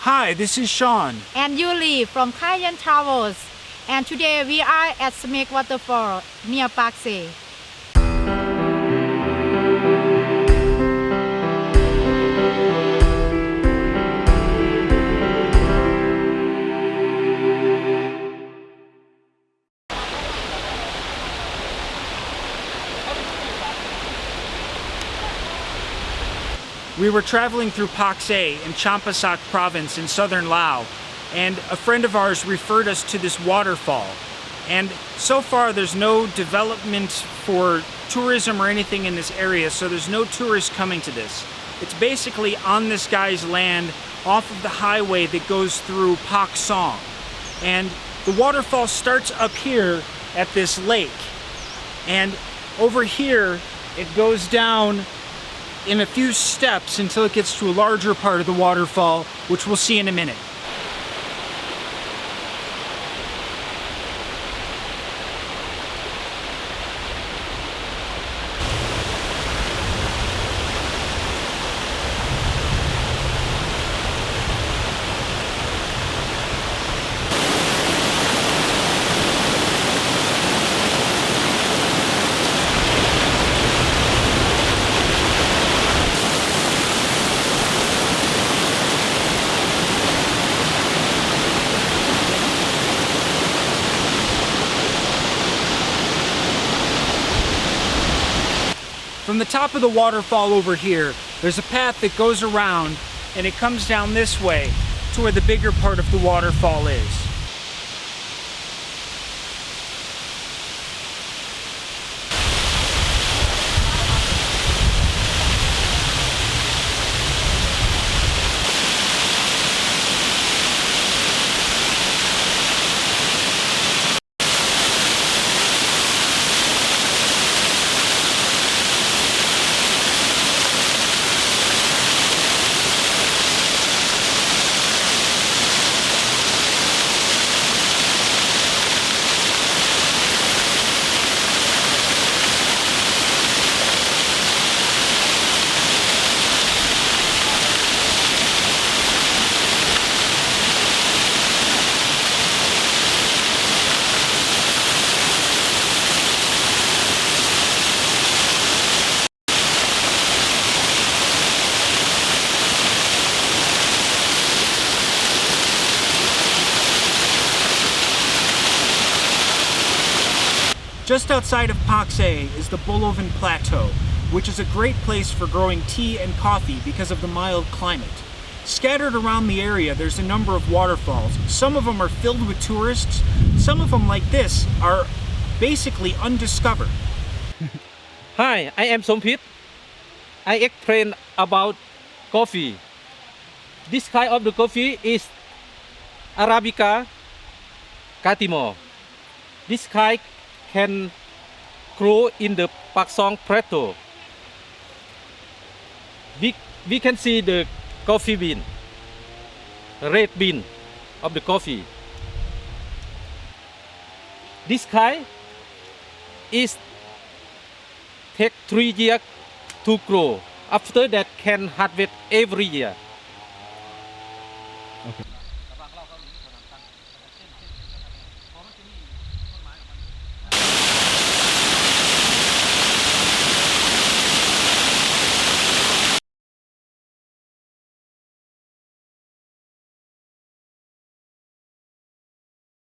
Hi, this is Shaun. And Yuli from Cayenne Travels. And today we are at Samek Waterfall near Pakse. We were traveling through Pakse in Champasak province in southern Laos, and a friend of ours referred us to this waterfall. And so far there's no development for tourism or anything in this area, so there's no tourists coming to this. It's basically on this guy's land off of the highway that goes through Paksong. And the waterfall starts up here at this lake. And over here it goes down in a few steps until it gets to a larger part of the waterfall, which we'll see in a minute. From the top of the waterfall over here, there's a path that goes around and it comes down this way to where the bigger part of the waterfall is. Just outside of Pakse is the Bolaven plateau, which is a great place for growing tea and coffee because of the mild climate. Scattered around the area, there's a number of waterfalls. Some of them are filled with tourists. Some of them, like this, are basically undiscovered. Hi, I am Sompit. I explain about coffee. This kind of the coffee is Arabica Katimo. This kind can grow in the Paksong plateau. We can see the coffee bean, red bean of the coffee. This kind is take 3 years to grow. After that can harvest every year.